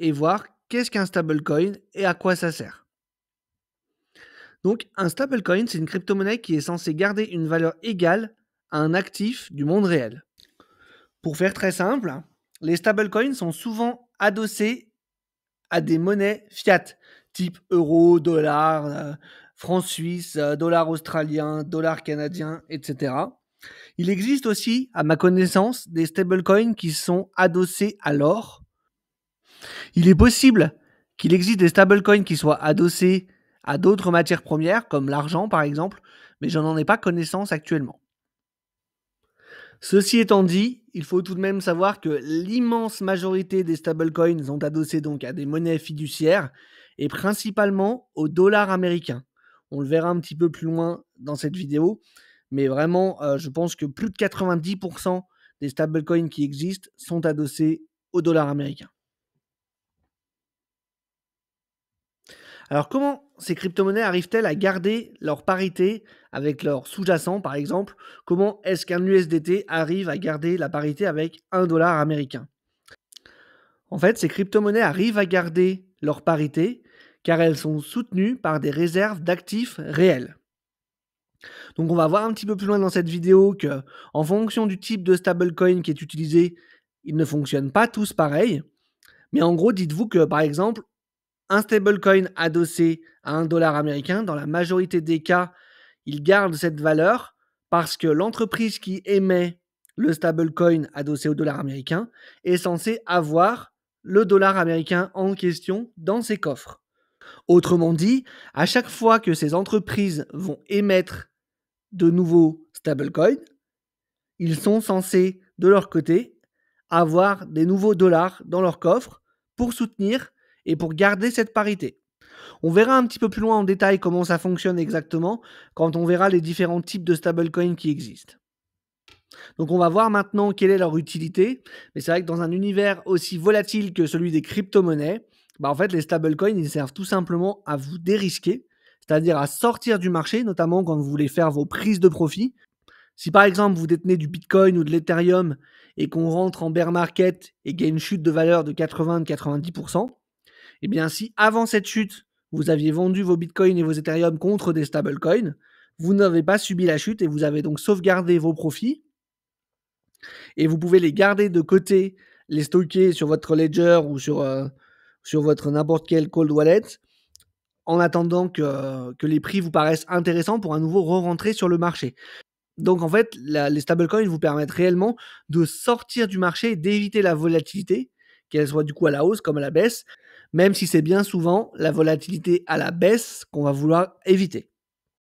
et voir qu'est-ce qu'un stablecoin et à quoi ça sert. Donc, un stablecoin, c'est une crypto-monnaie qui est censée garder une valeur égale à un actif du monde réel. Pour faire très simple, les stablecoins sont souvent adossés à des monnaies fiat, type euro, dollar, franc suisse, dollar australien, dollar canadien, etc. Il existe aussi, à ma connaissance, des stablecoins qui sont adossés à l'or. Il est possible qu'il existe des stablecoins qui soient adossés à d'autres matières premières, comme l'argent par exemple, mais je n'en ai pas connaissance actuellement. Ceci étant dit, il faut tout de même savoir que l'immense majorité des stablecoins sont adossés donc à des monnaies fiduciaires et principalement au dollar américain. On le verra un petit peu plus loin dans cette vidéo, mais vraiment, je pense que plus de 90% des stablecoins qui existent sont adossés au dollar américain. Alors comment ces crypto-monnaies arrivent-elles à garder leur parité avec leur sous-jacent, par exemple? Comment est-ce qu'un USDT arrive à garder la parité avec un dollar américain? En fait, ces crypto-monnaies arrivent à garder leur parité car elles sont soutenues par des réserves d'actifs réels. Donc on va voir un petit peu plus loin dans cette vidéo que, en fonction du type de stablecoin qui est utilisé, ils ne fonctionnent pas tous pareil. Mais en gros, dites-vous que par exemple, un stablecoin adossé à un dollar américain, dans la majorité des cas, il garde cette valeur parce que l'entreprise qui émet le stablecoin adossé au dollar américain est censée avoir le dollar américain en question dans ses coffres. Autrement dit, à chaque fois que ces entreprises vont émettre de nouveaux stablecoins, ils sont censés, de leur côté, avoir des nouveaux dollars dans leur coffre pour soutenir et pour garder cette parité. On verra un petit peu plus loin en détail comment ça fonctionne exactement quand on verra les différents types de stablecoins qui existent. Donc on va voir maintenant quelle est leur utilité. Mais c'est vrai que dans un univers aussi volatile que celui des crypto-monnaies, en fait les stablecoins ils servent tout simplement à vous dérisquer, c'est-à-dire à sortir du marché, notamment quand vous voulez faire vos prises de profit. Si par exemple vous détenez du Bitcoin ou de l'Ethereum et qu'on rentre en bear market et qu'il y a une chute de valeur de 80-90%, eh bien si avant cette chute, vous aviez vendu vos Bitcoins et vos Ethereum contre des stablecoins, vous n'avez pas subi la chute et vous avez donc sauvegardé vos profits et vous pouvez les garder de côté, les stocker sur votre ledger ou sur votre n'importe quel cold wallet en attendant que les prix vous paraissent intéressants pour à nouveau re-rentrer sur le marché. Donc en fait, les stablecoins vous permettent réellement de sortir du marché et d'éviter la volatilité, qu'elle soit du coup à la hausse comme à la baisse, même si c'est bien souvent la volatilité à la baisse qu'on va vouloir éviter.